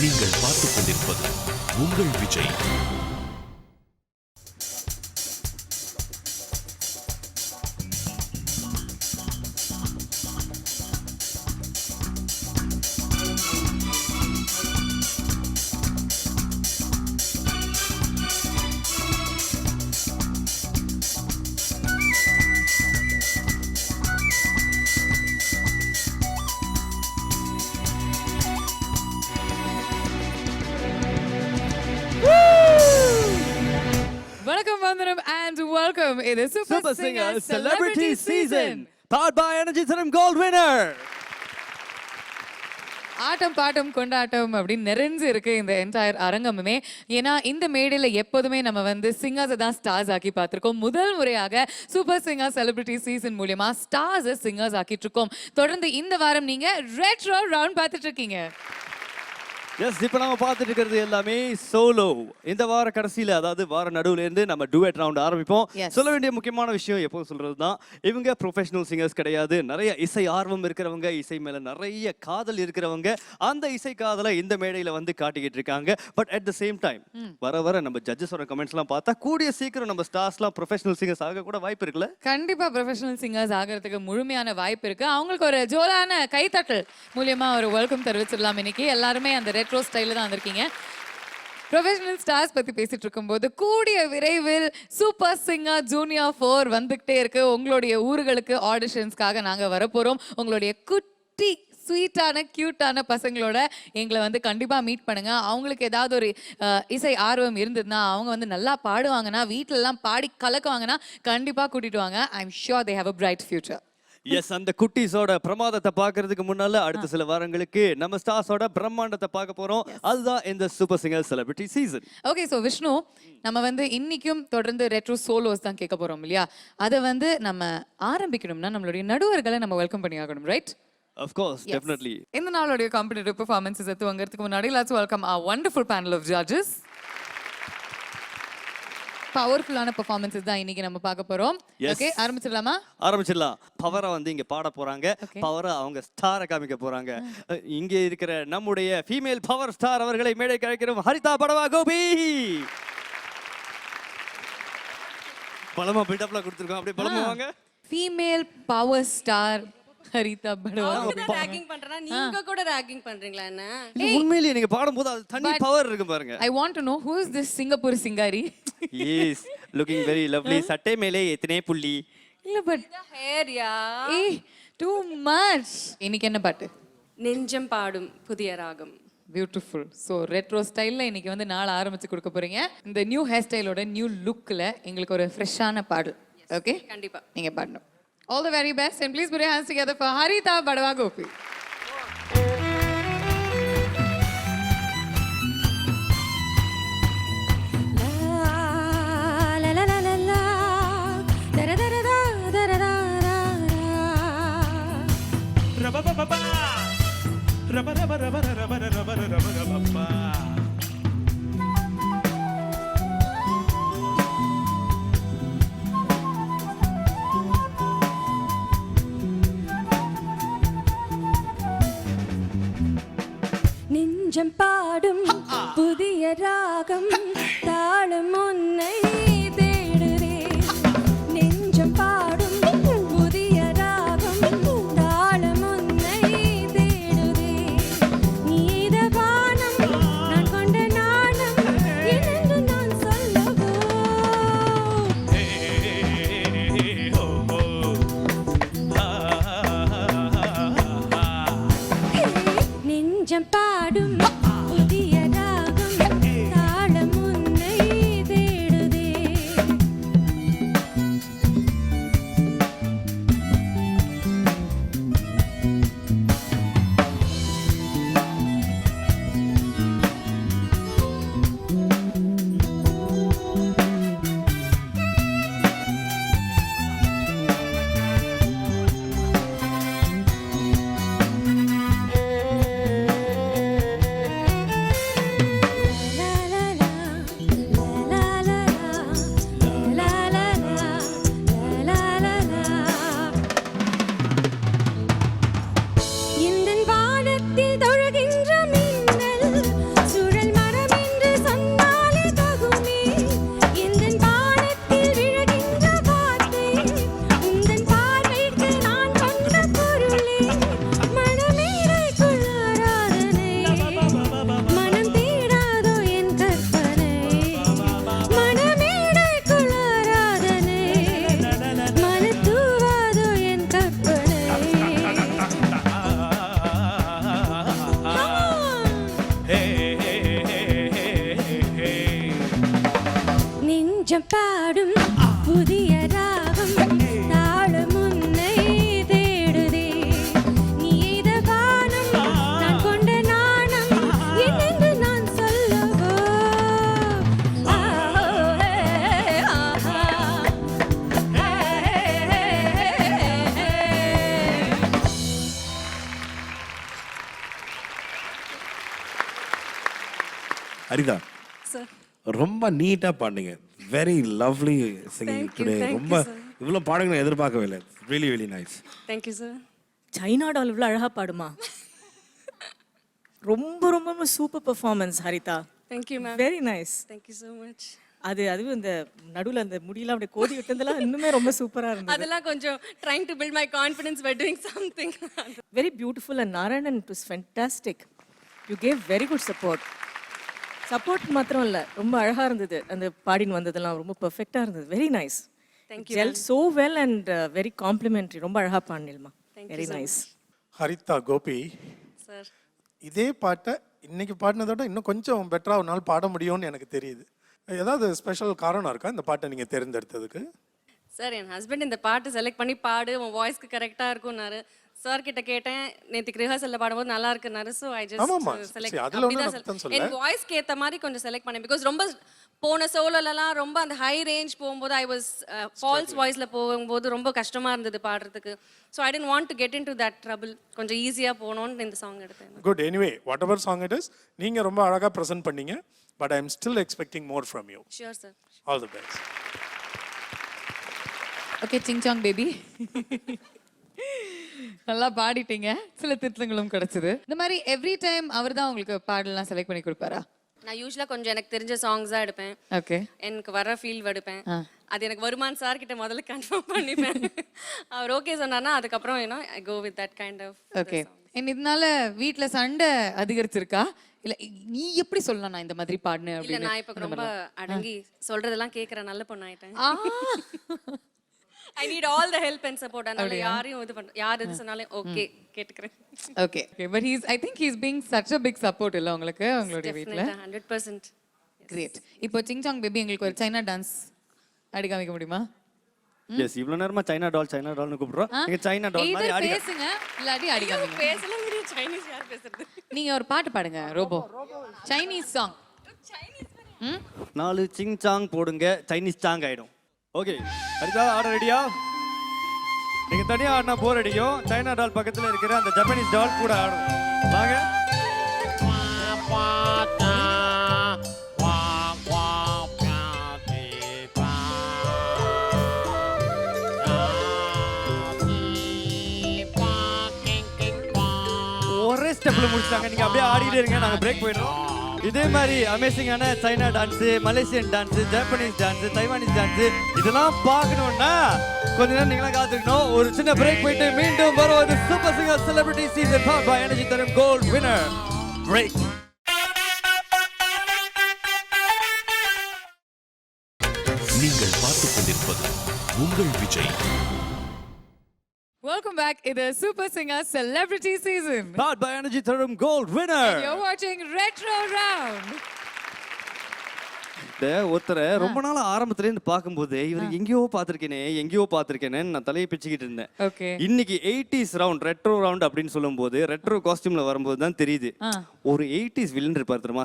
நீங்கள் பார்த்துக் கொண்டிருப்பது உங்கள் Vijay. And welcome in the Super Singer Celebrity Season, powered by Energy Serum Gold winner. Atom bottom கொண்டாட்டம் அப்படின்னு நிறைஞ்சு இருக்கு இந்த என்டையர் அரங்கமுமே. ஏன்னா இந்த மேடையில் எப்போதுமே நம்ம வந்து சிங்கர்ஸை தான் ஸ்டார்ஸ் ஆக்கி பார்த்துருக்கோம். முதல் முறையாக சூப்பர் சிங்கர் செலிபிரிட்டி சீசன் மூலியமா ஸ்டார்ஸை சிங்கர்ஸ் ஆக்கிட்டு இருக்கோம். தொடர்ந்து இந்த வாரம் நீங்க ரெட்ரோ ரவுண்ட் பார்த்துட்டு இருக்கீங்க. எஸ், இப்போ நம்ம பார்த்துட்டு இருக்கிறது எல்லாமே சோலோ. இந்த வார கடைசியில், அதாவது வார நடுவுல இருந்து நம்ம டூயட் ரவுண்ட் ஆரம்பிப்போம். சொல்ல வேண்டிய முக்கியமான விஷயம் எப்போது சொல்றது தான், இவங்க ப்ரொஃபஷனல் சிங்கர்ஸ் கிடையாது. நிறைய இசை ஆர்வம் இருக்கிறவங்க, இசை மேல நிறைய காதல் இருக்கிறவங்க, அந்த இசை காதலை இந்த மேடையில வந்து காட்டிக்கிட்டு இருக்காங்க. But at the same time வர வர நம்ம ஜட்ஜஸோட கமெண்ட்ஸ்லாம் பார்த்தா கூடிய சீக்கிரம் நம்ம ஸ்டார்ஸ்லாம் ப்ரொஃபஷனல் சிங்கர்ஸ் ஆக கூட வாய்ப்பு இருக்குல்ல? கண்டிப்பா ப்ரொஃபஷனல் சிங்கர்ஸ் ஆகிறதுக்கு முழுமையான வாய்ப்பு இருக்கு. அவங்களுக்கு ஒரு ஜோலான கைத்தட்டல் மூலியமா ஒரு வெல்கம் தெரிவிச்சிடலாம். இன்னைக்கு எல்லாருமே அந்த ரெட்ரோ ஸ்டைல்ல தான் வந்திருக்கீங்க. ப்ரொஃபஷனல் ஸ்டார்ஸ் பத்தி பேசிட்டு இருக்கும்போது கூடிய விரைவில் சூப்பர் சிங்கர் ஜூனியர் 4 வந்துகிட்டே இருக்கு. உங்களுடைய ஊர்களுக்கு ஆடிஷன்ஸ்க்காக நாங்க வரப்போறோம். உங்களுடைய குட்டி ஸ்வீட்டான கியூட்டான பசங்களோட எங்களை வந்து கண்டிப்பாக மீட் பண்ணுங்க. அவங்களுக்கு ஏதாவது ஒரு இசை ஆர்வம் இருந்ததுன்னா, அவங்க வந்து நல்லா பாடுவாங்கன்னா, வீட்டிலலாம் பாடி கலக்குவாங்கன்னா கண்டிப்பாக கூட்டிட்டு வாங்க. I am sure they have a bright future. Yes, அந்த குட்டீஸோட பிரமாதத்தை பார்க்கறதுக்கு முன்னால அடுத்த சில வாரங்களுக்கு நம்ம ஸ்டார்ஸோட பிரம்மாண்டத்தை பார்க்க போறோம். அதுதான் இந்த super singer celebrity season. Okay, so Vishnu, நம்ம வந்து இன்னைக்கும் தொடர்ந்து ரெட்ரோ சோலோஸ் தான் கேட்க போறோம் இல்லையா? அதை வந்து நம்ம ஆரம்பிக்கணும்னா நம்மளுடைய நடுவர்களை நம்ம வெல்கம் பண்ணி ஆகணும், ரைட்? Of course, definitely. இந்த நாளுடைய காம்படிட்டிவ் பெர்ஃபார்மன்ஸஸ் துவங்கிறதுக்கு முன்னாடி let's welcome our wonderful panel of judges. பவர்ஃபுல்லான பெர்ஃபார்மன்ஸஸ் தான் இன்னைக்கு நம்ம பார்க்க போறோம். ஓகே, ஆரம்பிச்சிடலாமா? ஆரம்பிச்சிடலாம். பவரா வந்து இங்க பாட போறாங்க, பவரா அவங்க ஸ்டாரை காமிக்க போறாங்க. இங்க இருக்கிற நம்முடைய ஃபீமேல் பவர் ஸ்டார் அவர்களை மேடைக்கு அழைக்கிறோம். ஹரிதா படவா கோபி. பலமா பில்டப்ல கொடுத்துருக்கோம், அப்படியே பலமா வாங்க. ஃபீமேல் பவர் ஸ்டார் ஹரிதா படவா. ராகிங் பண்றனா நீங்க கூட ராகிங் பண்றீங்களா? என்ன உண்மையிலேயே நீங்க பாடும்போது அது தனி பவர் இருக்கு பாருங்க. I want to know who is this Singapore Chingari? Yes, looking very lovely. சட்டை மேலே எத்தனை புள்ளி. இல்ல but hair yeah too much. இன்னைக்கு என்ன பாட்டு? நெஞ்சம் பாடும் புதிய ராகம். பியூட்டிஃபுல். ஸோ ரெட்ரோ ஸ்டைலில் இன்னைக்கு வந்து நாள் ஆரம்பிச்சு கொடுக்க போறீங்க. இந்த நியூ ஹேர் ஸ்டைலோட நியூ லுக்கில் எங்களுக்கு ஒரு ஃப்ரெஷ்ஷான பாடல். ஓகே, கண்டிப்பா நீங்கள் பாடணும். All the very best and please put your hands together for Haritha Badwa Gopi. நெஞ்சம் பாடும் புதிய ராகம் தாளம் உன்னை தேடுதே. நெஞ்சம் பாடும் புதிய ராகம் தாளம் உன்னை தேடுதே. நீத வானம் நான் கொண்ட நாணம் என்று நான் சொல்லவோ. நெஞ்சம் பாடும் புதிய ராகம் தாளம் உன்னை தேடுதே. ஹரிதா சார் ரொம்ப நீட்டாக பாடுங்க. Very lovely singing Thank you, today. thank you, ரொம்ப sir. இவ்வளோ பாடுங்க நான் எதிர்பார்க்கவே இல்லை. Really very nice. Thank you sir. China doll இவ்வளோ அழகாக பாடுமா? ரொம்ப ரொம்ப super performance Haritha. Thank you ma'am. Very nice. Thank you so much. அதுவும் இந்த நடுவில் அந்த முடியெல்லாம் அப்படியே கோதி விட்டதெல்லாம் இன்னுமே ரொம்ப சூப்பராக இருந்தது. அதெல்லாம் கொஞ்சம் trying to build my confidence by doing something. Very beautiful and Narayanan it was fantastic. You gave very good support. Support மாத்திரம் இல்லை, ரொம்ப அழகாக இருந்தது. அந்த பாடின்னு வந்ததெல்லாம் ரொம்ப பெர்ஃபெக்டாக இருந்தது. Very nice. Thank you. Gel so well and very complimentary. ரொம்ப அழகாக பாடினில்மா. Very nice. Haritha Gopi, sir இதே பாட்டை இன்னைக்கு பாடினதோட இன்னும் கொஞ்சம் பெட்டராக ஒரு நாள் பாட முடியும்னு எனக்கு தெரியுது. ஏதாவது ஸ்பெஷல் காரணம் இருக்கா இந்த பாட்டை நீங்கள் தேர்ந்தெடுத்ததுக்கு? சார் என் ஹஸ்பண்ட் இந்த பாட்டு செலக்ட் பண்ணி பாடு உன் வாய்ஸ்க்கு கரெக்டாக இருக்கும்னாரு. சார் கிட்ட கேட்டேன், நேற்றுக்கு ரிஹர்சலில் பாடும்போது நல்லா இருக்குன்னாரு. ஸோ ஐ ஆமாம்மா. ஜஸ்ட் சரி, செலக்ட் அதுல ஒண்ணும் அர்த்தம் சொல்லல. என் வாய்ஸ்க்கு ஏற்ற மாதிரி கொஞ்சம் செலக்ட் பண்ணேன். பிகாஸ் ரொம்ப போன சோலோலலாம் ரொம்ப அந்த ஹை ரேஞ்ச் போகும்போது ஐ வாஸ் ஃபால்ஸ் வாய்ஸில் போகும்போது ரொம்ப கஷ்டமாக இருந்தது பாடுறதுக்கு. So I didn't want to get into that trouble. கொஞ்சம் ஈஸியாக போகணுன்னு இந்த சாங் எடுத்தேன். Good. Anyway whatever song it is, நீங்கள் ரொம்ப அழகாக ப்ரெசென்ட் பண்ணீங்க. But I am still expecting more from you. Sure sir. All the best. Okay sing song baby, நல்லா பாடிட்டீங்க. சில திருத்தங்களும் கிடைச்சது. இந்த மாதிரி எவ்ரி டைம் அவர் தான் உங்களுக்கு பாடலாம் செலக்ட் பண்ணி கொடுப்பாரா? நான் யூஸ்வலாக கொஞ்சம் எனக்கு தெரிஞ்ச சாங்ஸ் தான் எடுப்பேன். ஓகே. எனக்கு வர ஃபீல் எடுப்பேன். அது எனக்கு வருமான் சார் கிட்ட முதல்ல கன்ஃபார்ம் பண்ணிப்பேன். அவர் ஓகே சொன்னார்னா அதுக்கப்புறம் I go with that kind of. Okay. இதனால வீட்ல சண்டை அதிகரிச்சிருக்கா? இல்ல நீ எப்படி சொல்லலாம் நான் இந்த மாதிரி பாடுனேன் இல்ல அப்படின்னு? நான் இப்ப ரொம்ப அடங்கி சொல்றதெல்லாம் கேக்குற நல்ல பொண்ணு ஆயிட்டேன். I need all the help and support. அதனால யாரையும் இது பண்ண யார் எது சொன்னாலும் ஓகே கேட்டுக்கிறேன். Okay. But I think he is being such a big support இல்ல உங்களுக்கு உங்களுடைய வீட்ல? 100%. கிரேட். இப்போ சிங்சாங் பேபி எங்களுக்கு ஒரு சைனா டான்ஸ் ஆடி காமிக்க முடியுமா? எஸ், இவ்வளவு நேரமா சைனா டால்னு கூப்பிடுறோம். நீங்க சைனா டால் மாதிரி ஆடி பேசுங்க இல்லாட்டி ஆடி காமிங்க. பேசல முடியும். சைனீஸ் யார் பேசுறது? நீங்க ஒரு பாட்டு பாடுங்க. Robo Chinese song. Chinese 4 sing song போடுங்க, சைனீஸ் சாங் ஆயிடும். ஓகே ஹரிதா, ஆட ரெடியா? நீங்க தனியா ஆடினா போர் அடிக்கும். சைனா டால் பக்கத்துல இருக்கிற அந்த ஜப்பானீஸ் டால் கூட ஆடும். வாங்க. ஒரே ஸ்டெப்ல முடிச்சிட்டாங்க. நீங்க அப்படியே ஆடிட்டே இருங்க, நாங்க பிரேக் போயிடுறோம். இதே மாதிரி அமேசிங்கான China dance, Malaysian dance, Japanese dance, Taiwanese dance இதெல்லாம் பார்க்கணும்னா கொஞ்ச நேரம் நீங்களா காத்துக்கணும். ஒரு சின்ன பிரேக் போயிட்டு மீண்டும் வருவது super singer celebrity season 4 by energy தரும் கோல்ட் வின்னர் பிரேக். நீங்கள் பார்த்துக் கொண்டிருப்பது உங்கள் விஜய். Welcome back. இது super singer celebrity season. Powered by energy தரும் gold winner. You're watching Retro Round. ஒருத்தரை ரொம்ப நாள் ஆரம்பத்துல இருந்து பார்க்கும்போது இவர் எங்கேயோ பார்த்திருக்கேனே நான் தலையை பிச்சுக்கிட்டு இருந்தேன். ஓகே. இன்னைக்கு 80s ரவுண்ட் ரெட்ரோ ரவுண்ட் அப்படின்னு சொல்லும்போது ரெட்ரோ காஸ்டியூம்ல வரும்போது தான் தெரியுது ஒரு 80s வில்லன் இருப்பார் தெரியுமா,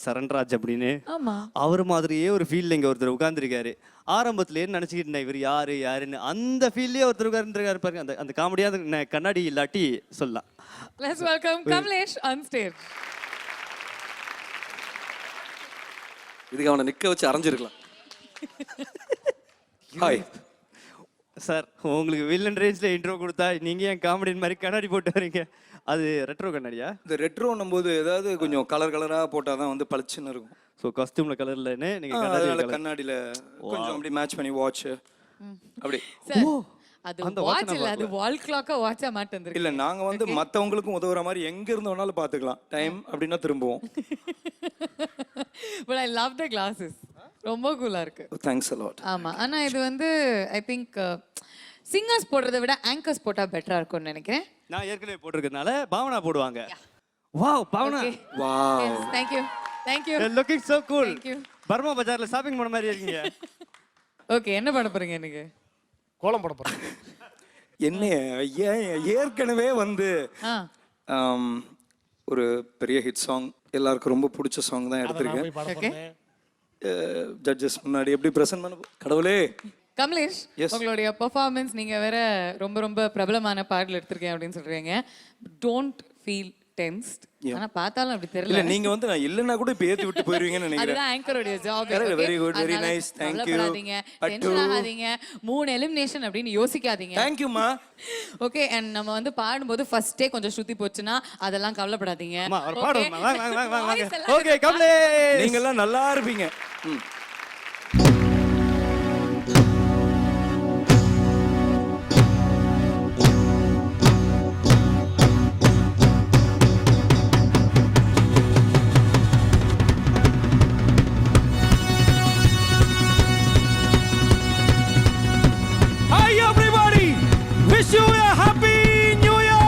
சரண்ராஜ் அப்படின்னு. ஆமா. அவர் மாதிரியே ஒரு ஃபீல்ட்ல இங்க ஒருத்தர் உட்கார்ந்துருக்காரு. ஆரம்பத்திலேயே நினைச்சுக்கிட்டு இருந்தேன் இவர் யாருன்னு. அந்த ஃபீல்ட்லயே ஒருத்தர் உட்கார்ந்துருக்காரு பாருங்க. அந்த காமெடியா கண்ணாடி இல்லாட்டி சொல்லலாம். Let's welcome Kamlesh on stage. இதுக்கு அவனை நிக்க வச்சு அரைஞ்சிருக்கலாம். ஹாய் சார், உங்களுக்கு வில்லன் ரேஞ்ச்ல இன்ட்ரோ கொடுத்தா நீங்க ஏன் காமெடி மாதிரி கண்ணாடி போட்டு வரீங்க? அது ரெட்ரோ கண்ணாடியா? இந்த ரெட்ரோன்னும் போது ஏதாவது கொஞ்சம் கலரா போட்டாதான் வந்து பளிச்சுன்னு இருக்கும். ஸோ காஸ்டியூம்ல கலர்லன்னு நீங்க அதனால கண்ணாடியில கொஞ்சம் அப்படி மேட்ச் பண்ணி வாட்ச் அப்படி. அது வாட்ச் இல்ல, அது வால் கிளாக்க வாட்சா மாட்ட வந்திருக்கு. இல்ல நாங்க வந்து மத்தவங்களுக்கும் உதவுற மாதிரி எங்க இருந்து வேணாலும் பாத்துக்கலாம். டைம் அப்படின்னா திரும்புவோம். But I love the glasses. ரொம்ப கூலா இருக்கு. Thanks a lot. ஆமா. ஆனா இது வந்து ஐ திங்க் சிங்கர்ஸ் போடுறதை விட ஆங்கர்ஸ் போட்டா பெட்டரா இருக்கும்னு நினைக்கிறேன். நான் ஏற்கனவே போட்டிருக்கிறதுனால பாவனா போடுவாங்க. Wow Bhavana. Wow. Thank you. You're looking so cool. Thank you. Burma பஜார்ல ஷாப்பிங் பண்ண மாதிரி இருக்கீங்க. ஓகே, என்ன பண்ண போறீங்க இன்னைக்கு? கோலம் போட போறேன். என்ன ஏற்கனவே வந்து ஒரு பெரிய ஹிட் சாங், எல்லாருக்கும் ரொம்ப பிடிச்ச சாங் தான் எடுத்திருக்கேன். ஜட்ஜஸ் முன்னாடி எப்படி பிரசன்ட் பண்ண கடவுளே. கமலேஷ், உங்களுடைய பெர்ஃபார்மன்ஸ் நீங்க வேற ரொம்ப பிரபலமான பாடல் எடுத்திருக்கேன் அப்படின்னு சொல்றீங்க. டோன்ட் ஃபீல் டென்ஸ்ட் ஆனா பார்த்தாலும் அப்படி இல்ல தெரியல. நீங்க வந்து நான் இல்லைன்னா கூட இப்ப ஏத்தி விட்டு போயிருவீங்கன்னு நினைக்கிறேன். அதுதான் ஆங்கரோட job. Very good, very nice. Thank you. Tension ஆகாதீங்க. 3 எலிமினேஷன் அப்படின்னு யோசிக்காதீங்க. Thank you மா. ஓகே, and நம்ம வந்து பாடும்போது ஃபர்ஸ்டே கொஞ்சம் ஸ்ருதி போச்சுன்னா அதெல்லாம் கவலைப்படாதீங்க. அம்மா அவர் பாடுமா வாங்க Voice எல்லாம் ஓகே கமலேஷ் நீங்க எல்லாம் நல்லா இருப்பீங்க. Hi everybody. Wish you a happy new year.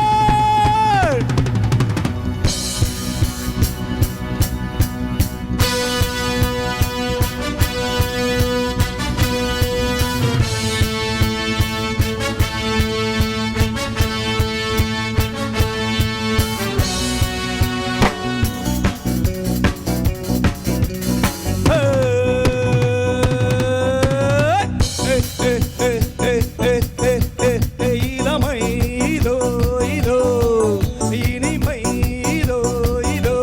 இளமை இதோ இதோ இனிமை இதோ இதோ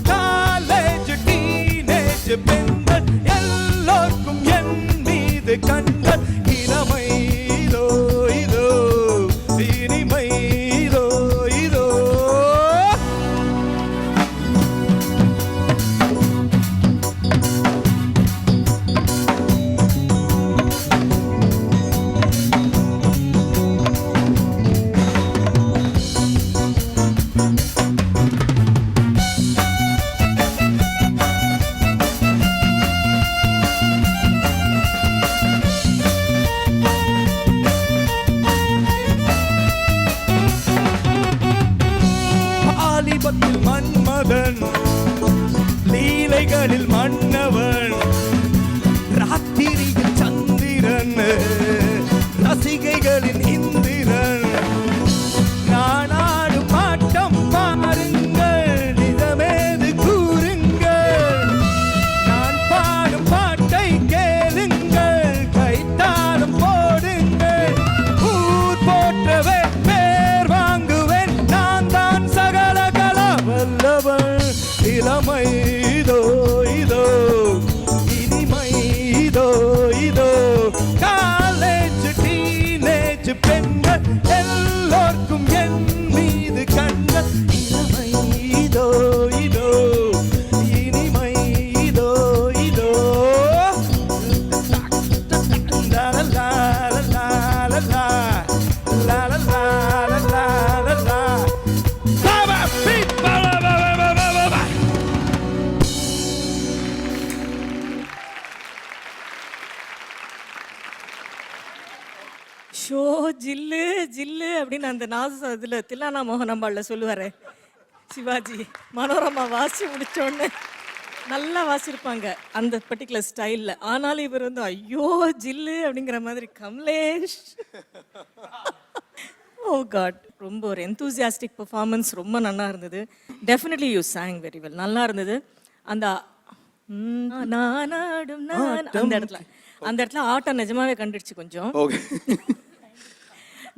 காலேஜ் டீனேஜ் பெண்கள் எல்லோருக்கும் என் மீது கண்கள் இளமை இதோ இதோ இனிமை இதோ இதோ ஆலிபத்தில் மன்மதன் லீலைகளில் மன்னவன் ராத்திரியில் சந்திரன் ரசிகைகளின் இந்திரன் நான் ஆடும் ஆட்டம் பாருங்கள் நிஜமேது கூறுங்கள் நான் பாடும் பாட்டை கேளுங்கள் கைத்தாளம் போடுங்கள் ஊர் போற்றவே பேர் வாங்குவேன் நான் தான் சகல கலா வல்லவன் இளமை இதோ இதோ இனிமை இதோ இதோ காலேஜ் டீனேஜ் பெண்கள் எல்லோருக்கும் என் மீது கண்கள் இளமை இதோ இதோ இனிமை இதோ இதோ லா லா லா லா லா லா லா லா லா லா லா லா Baba beat baba baba baba baba. ஷோ ஜில்லு ஜில்லு அப்படின்னு அந்த நாச இதில் தில்லானா மோகனம்பாள்ல சொல்லுவாரே சிவாஜி, மனோரமா வாசி முடிச்சோடனே நல்லா வாசிருப்பாங்க அந்த பர்டிகுலர் ஸ்டைலில். ஆனாலும் இவர் வந்து ஐயோ ஜில்லு அப்படிங்கிற மாதிரி கமலேஷ். ஓ காட், ரொம்ப ஒரு enthusiastic பெர்ஃபார்மன்ஸ், ரொம்ப நல்லா இருந்தது. Definitely you sang very well, நல்லா இருந்தது. அந்த நான் ஆடும் நான் அந்த இடத்துல ஆட்டம் நிஜமாவே கண்டுடுச்சு கொஞ்சம். Okay.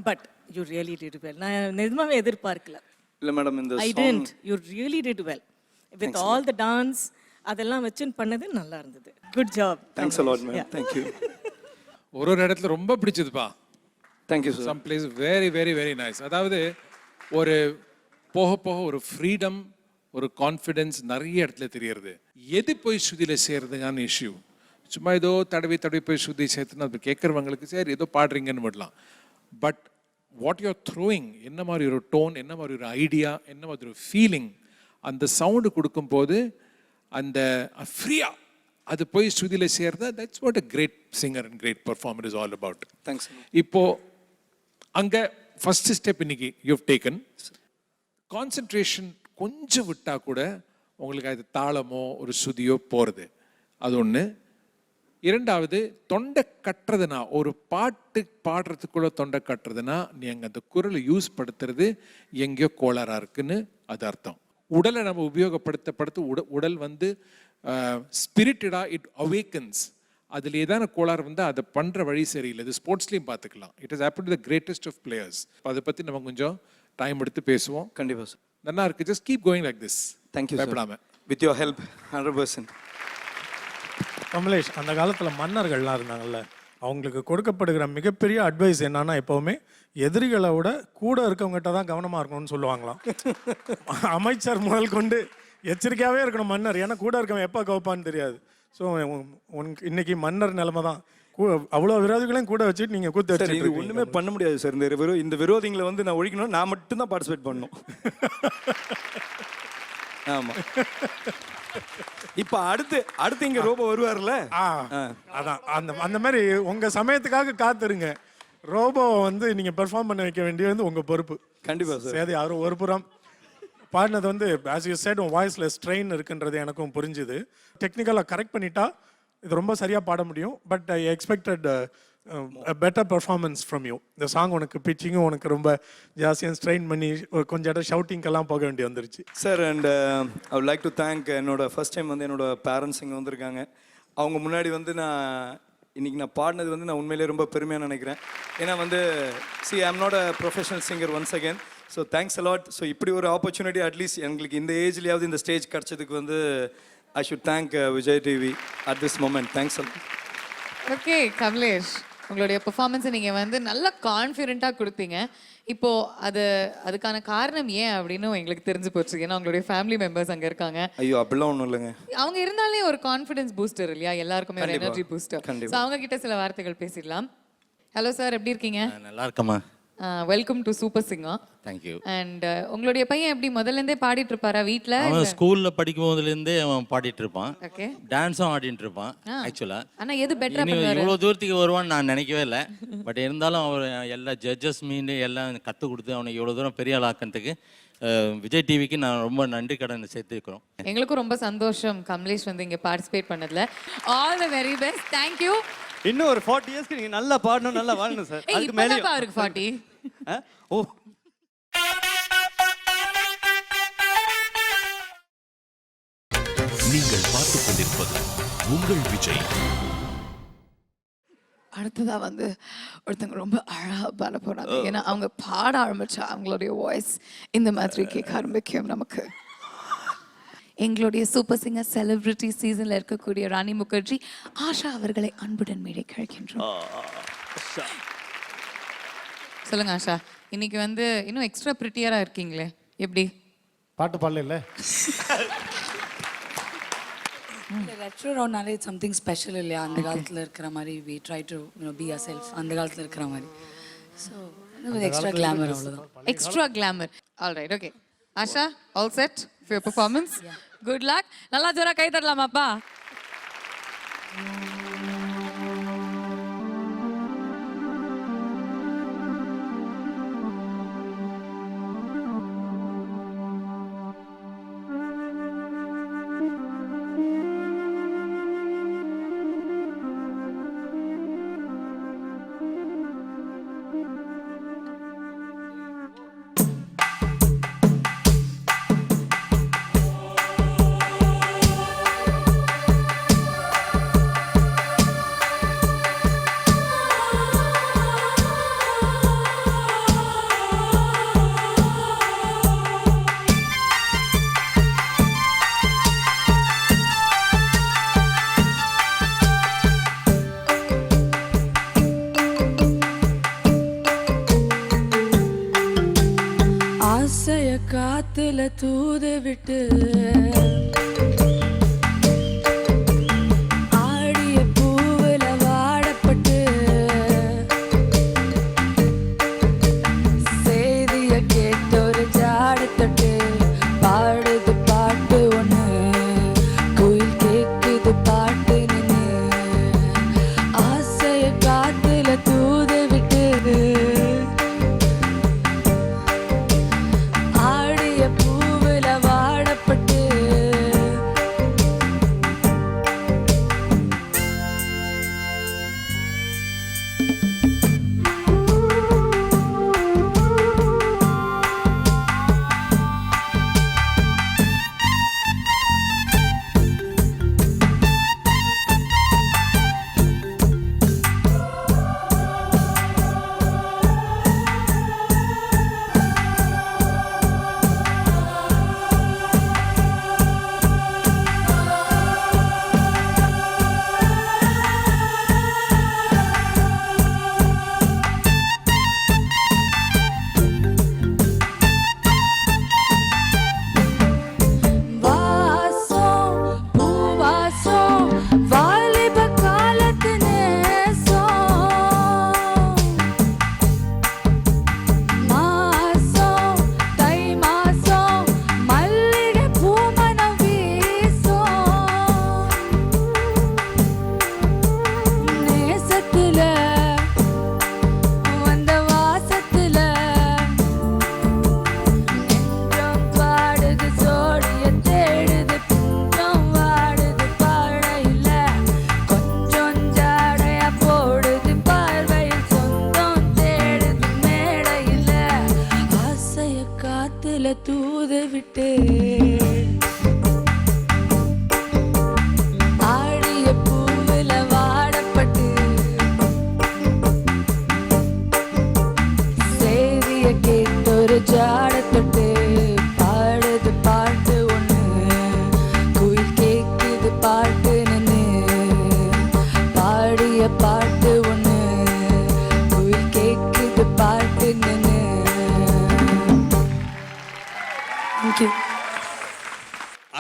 But you really did well. நான் நிஜமாவே எதிர்பார்க்கல. இல்ல மேடம் இந்த I tend. You really did well with all the dance அதெல்லாம் வச்சு பண்ணது நல்லா இருந்தது. Good job. Thanks a lot ma'am. Thank you. ஒரு இடத்துல ரொம்ப பிடிச்சதுப்பா. Thank you sir. Some place very very very nice. அதாவது ஒரு போக போக ஒரு ஃப்ரீடம், ஒரு கான்ஃபிடென்ஸ் நிறைய இடத்துல தெரியறது. எது போய் ஸ்ருதியில சேர்றதுக்கான இஷ்யூ. சும்மா ஏதோ தடவி தடவி போய் ஸ்ருதி சேர்த்துனா அது கேட்குறவங்களுக்கு சரி ஏதோ பாடுறீங்கன்னு விடலாம். பட் வாட் யூஆர் த்ரோயிங், என்ன மாதிரி ஒரு டோன், என்ன மாதிரி ஒரு ஐடியா, என்ன மாதிரி ஒரு ஃபீலிங், அந்த சவுண்டு கொடுக்கும்போது அந்த ஃப்ரீயா அது போய் ஸ்ருதியில சேர்றதா, that's what a great singer and great performer is all about. Thanks. இப்போ அங்க ஃபர்ஸ்ட் ஸ்டெப் இன்னைக்கு யூ டேக்கன். கான்சென்ட்ரேஷன் கொஞ்சம் விட்டா கூட உங்களுக்கு அது தாளமோ ஒரு ஸ்ருதியோ போறது, அது ஒன்று. இரண்டாவது, தொண்டை கட்டுறதுனா, ஒரு பாட்டு பாடுறதுக்குள்ள தொண்டை கட்டுறதுனா நீங்க அந்த குரலை யூஸ் படுத்துறது எங்கேயோ கோளாறா இருக்குன்னு அது அர்த்தம். உடலை நம்ம உபயோகப்படுத்த உடல் வந்து ஸ்பிரிட்டடா இட் அவேக்கன்ஸ். அதில் ஏதான கோளாறு வந்து அதை பண்ணுற வழி சரியில்லை. இது ஸ்போர்ட்ஸ்லையும் பார்த்துக்கலாம். It is happen to the greatest of players. அதை பற்றி நம்ம கொஞ்சம் டைம் எடுத்து பேசுவோம். கண்டிப்பாக சார். நல்லா இருக்கு. Just keep going like this. Thank you பயப்படாம. With your help 100%. கமலேஷ், அந்த காலத்தில் மன்னர்கள்லாம் இருந்தாங்கல்ல, அவங்களுக்கு கொடுக்கப்படுகிற மிகப்பெரிய அட்வைஸ் என்னன்னா, எப்போவுமே எதிரிகளை விட கூட இருக்கவங்ககிட்ட தான் கவனமாக இருக்கணும்னு சொல்லுவாங்களாம். அமைச்சர் முதல் கொண்டு எச்சரிக்கையாகவே இருக்கணும் மன்னர், ஏன்னா கூட இருக்கவன் எப்போ கவுப்பான்னு தெரியாது. ஸோ உனக்கு இன்னைக்கு மன்னர் நிலைமை தான். அவ்வளோ விரோதிகளையும் கூட வச்சுட்டு நீங்கள் கூத்து சார் இது வச்சுட்டு ஒன்றுமே பண்ண முடியாது சார். இந்த விரோதிகளை வந்து நான் ஒழிக்கணும், நான் மட்டும்தான் பார்ட்டிசிபேட் பண்ணணும். ஆமாம். இப்போ அடுத்து இங்கே ரோபோ வருவார்ல. அதான் அந்த மாதிரி உங்கள் சமயத்துக்காக காத்துருங்க. ரோபோவை வந்து நீங்கள் பெர்ஃபார்ம் பண்ண வைக்க வேண்டியது உங்கள் பொறுப்பு. கண்டிப்பாக சார். சரி, யாரும் ஒரு புறம் பாடினது வந்து ஆஸ் யூ செட் உன் வாய்ஸில் ஸ்ட்ரெயின் இருக்குன்றது எனக்கும் புரிஞ்சுது. டெக்னிக்கலாக கரெக்ட் பண்ணிட்டா இது ரொம்ப சரியாக பாட முடியும். But I expected better performance from you. இந்த சாங் உனக்கு பிச்சிங்கும் உனக்கு ரொம்ப ஜாஸ்தியாக ஸ்ட்ரெயின் பண்ணி கொஞ்சம் இடம் ஷவுட்டிங்கெல்லாம் போக வேண்டி வந்துருச்சு sir. And I would like to thank என்னோட ஃபர்ஸ்ட் டைம் வந்து என்னோட பேரண்ட்ஸ் இங்கே வந்திருக்காங்க. அவங்க முன்னாடி வந்து இன்னைக்கு நான் பாடினது வந்து நான் உண்மையிலேயே ரொம்ப பெருமையாக நினைக்கிறேன். ஏன்னா வந்து I am not a professional singer once again. So thanks a lot. So இப்படி ஒரு ஆப்பர்ச்சுனிட்டி அட்லீஸ்ட் எங்களுக்கு இந்த ஏஜ்லேயாவது இந்த ஸ்டேஜ் கிடச்சதுக்கு வந்து I should thank Vijay TV at this moment. Thanks a lot. Okay Kamalesh, உங்களுடைய பெர்ஃபார்மன்ஸை நீங்கள் வந்து நல்ல கான்ஃபிடென்ட்டாக கொடுத்தீங்க. இப்போது அதுக்கான காரணம் ஏன் அப்படின்னு எங்களுக்கு தெரிஞ்சு போச்சு. ஏன்னா உங்களுடைய ஃபேமிலி மெம்பர்ஸ் அங்கே இருக்காங்க. ஐயோ அப்படிலாம் ஒன்றும் இல்லைங்க. அவங்க இருந்தாலே ஒரு கான்ஃபிடன்ஸ் பூஸ்டர் இல்லையா, எல்லாருக்குமே ஒரு எனர்ஜி பூஸ்டர். ஸோ அவங்க கிட்ட சில வார்த்தைகள் பேசிடலாம். ஹலோ சார், எப்படி இருக்கீங்க? நல்லா இருக்கமா. Welcome to super singer. Thank you. And உங்களுடைய பையன் எப்படி முதல்லேருந்தே பாடிட்டு இருப்பாரா வீட்டில்? அவன் ஸ்கூலில் படிக்கும் போதுலேருந்தே அவன் பாடிட்டு இருப்பான். ஓகே. டான்ஸும் ஆடிட்டு இருப்பான் ஆக்சுவலாக. ஆனால் எது பெட்டரா பண்ணுவாரு? இவ்வளோ தூரத்துக்கு வருவான்னு நான் நினைக்கவே இல்லை. பட் இருந்தாலும் அவர் எல்லா ஜட்ஜஸ் மீண்டு எல்லாம் கற்றுக் கொடுத்து அவனுக்கு இவ்வளோ தூரம் பெரிய ஆள் ஆக்கிறதுக்கு விஜய் டிவிக்கு நான் ரொம்ப நன்றி கடன் சேர்த்துக்கிறோம். எங்களுக்கும் ரொம்ப சந்தோஷம் கமலேஷ் வந்து இங்கே பார்ட்டிசிபேட் பண்ணதில். All the very best. Thank you. இன்னும் ஒரு 40 இயர்ஸ்க்கு நீங்க நல்லா பாடணும், நல்லா வாழணும் சார். அதுக்கு மேலே இருக்கு 40. ஓ நீங்கள் பார்த்துக் கொண்டிருப்பது உங்கள் விஜய். அடுத்ததா வந்து ஒருத்தங்க ரொம்ப அழகாக பாட போறாங்க. ஏன்னா அவங்க பாட ஆரம்பிச்சா அவங்களுடைய வாய்ஸ் இந்த மாதிரி கேட்க ஆரம்பிக்கும் நமக்கு. எங்களுடைய சூப்பர் சிங்கர் செலிபிரிட்டி சீசன்ல இருக்கக்கூடிய ராணி முகர்ஜி ஆஷா அவர்களை அன்புடன் மேடை கழிக்கின்றோம். சொல்லுங்க ஆஷா, இன்னைக்கு வந்து இன்னும் எக்ஸ்ட்ரா பிரிட்டியரா இருக்கீங்களே, எப்படி? பாட்டு பாடல ரெட்ரோ ரவுண்ட்னாலே சம்திங் ஸ்பெஷல் இல்லையா? அந்த காலத்தில் இருக்கிற மாதிரி we try to be our self, அந்த காலத்தில் இருக்கிற மாதிரி. ஸோ எக்ஸ்ட்ரா கிளாமர், அவ்வளோதான். Extra glamour. All right, okay. Asha, all set for your performance. Good luck. நல்லா ஜோரா கை தட்டலாமாப்பா? காத்துல தூது விட்டு ஆடிய பூவுல வாடப்பட்டு செய்திய கேட்டொரு ஜாடு தொட்டு பாடுது பாட்டு ஒண்ணு, குயில் கேக்குது பாட்டு நின்னு. ஆசைய காத்துல தூது விட்டு ஆடிய பூவுல வாடப்பட்டு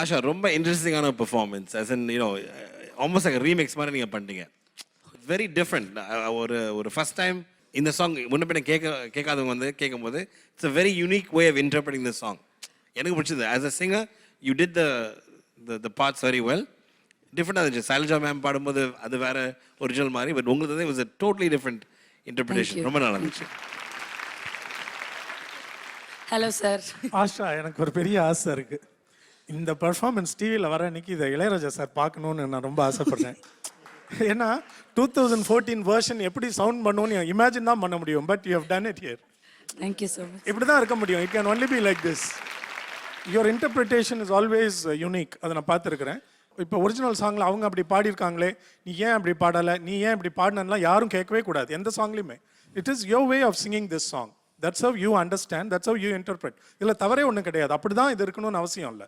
ஆஷா ரொம்ப இன்ட்ரெஸ்டிங்கான performance as in you know almost like a remix மாதிரி நீங்கள் பண்ணிட்டீங்க. Very different. ஒரு ஃபர்ஸ்ட் டைம் இந்த சாங் முன்ன பின்ன கேட்காதவங்க வந்து கேட்கும்போது it's a very unique way of interpreting the song. எனக்கு பிடிச்சது as a singer you did the parts very well. டிஃப்ரெண்டாக இருந்துச்சு. சைலஜா மேம் பாடும்போது அது வேற ஒரிஜினல் மாதிரி, பட் உங்களுக்கு வந்து was a totally different interpretation. ரொம்ப நல்லா இருந்துச்சு. Hello sir. ஆஷா, எனக்கு ஒரு பெரிய ஆசை இருக்கு. இந்த பெர்ஃபார்மன்ஸ் டிவியில் வர அன்னைக்கு இதை இளையராஜா சார் பார்க்கணுன்னு நான் ரொம்ப ஆசைப்படுறேன். ஏன்னா 2014 வெர்ஷன் எப்படி சவுண்ட் பண்ணுவோன்னு இமேஜின் தான் பண்ண முடியும். But you have done it here. Thank you so much. இப்படி தான் இருக்க முடியும். It can only be like this. Your interpretation is always unique. அதை நான் பார்த்துருக்குறேன். இப்போ ஒரிஜினல் சாங்கில் அவங்க அப்படி பாடியிருக்காங்களே, நீ ஏன் அப்படி பாடலை, நீ ஏன் இப்படி பாடினலாம் யாரும் கேட்கவே கூடாது எந்த சாங்லையுமே. It is your way of singing this song. That's how you understand, that's how you interpret. இதில் தவறே ஒன்றும் கிடையாது. அப்படி தான் இது இருக்கணும்னு அவசியம் இல்லை.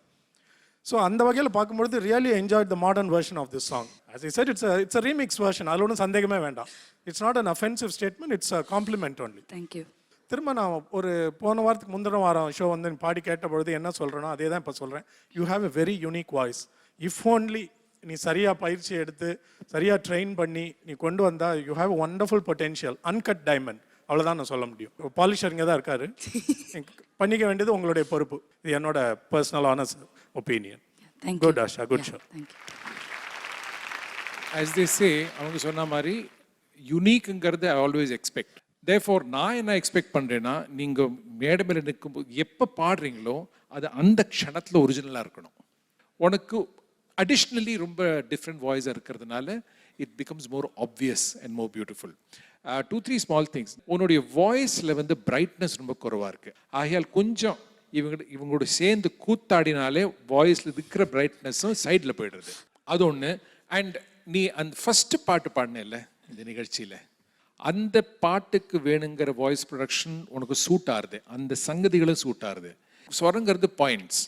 ஸோ அந்த வகையில் பார்க்கும்பொழுது really enjoy the modern version of this song. as I said, it's a remix version. அதில் ஒன்றும் சந்தேகமே வேண்டாம். It's not an offensive statement, it's a complement only. Thank you. திரும்ப நான் ஒரு போன வாரத்துக்கு முந்தின வாரம் ஷோ வந்து பாடி கேட்ட பொழுது என்ன சொல்கிறேனோ அதே தான் இப்போ சொல்கிறேன். You have a very unique voice. If only நீ சரியாக பயிற்சி எடுத்து சரியாக ட்ரெயின் பண்ணி நீ கொண்டு வந்தால் you have wonderful potential, uncut diamond. அவ்வளோதான் நான் சொல்ல முடியும். பாலிஷர் இங்கே தான் இருக்காரு. பண்ணிக்க வேண்டியது உங்களுடைய பொறுப்பு. இது என்னோட personal honest opinion. Good Asha, good show. as they say அவங்க சொன்ன மாதிரி யூனிக்ங்கிறது ஐ ஆல்வேஸ் எக்ஸ்பெக்ட். தேர்ஃபோர் நான் என்ன எக்ஸ்பெக்ட் பண்ணுறேன்னா, நீங்கள் மேடை மேலே நிற்கும்போது எப்போ பாடுறீங்களோ அது அந்த க்ஷணத்தில் ஒரிஜினலாக இருக்கணும். உனக்கு அடிஷ்னலி ரொம்ப டிஃப்ரெண்ட் வாய்ஸாக இருக்கிறதுனால it becomes more obvious and more beautiful. 2-3 small things. உன்னுடைய வாய்ஸில் வந்து பிரைட்னஸ் ரொம்ப குறைவாக இருக்குது. ஆகையால் கொஞ்சம் இவங்களோட சேர்ந்து கூத்தாடினாலே வாய்ஸில் இருக்கிற பிரைட்னஸும் சைடில் போயிடுறது. அது ஒன்று. அண்ட் நீ அந்த ஃபஸ்ட்டு பாட்டு பாடினேல்ல இந்த நிகழ்ச்சியில், அந்த பாட்டுக்கு வேணுங்கிற வாய்ஸ் ப்ரொடக்ஷன் உனக்கு சூட் ஆகுது, அந்த சங்கதிகளும் சூட் ஆகுது. ஸ்வரங்கிறது பாயிண்ட்ஸ்,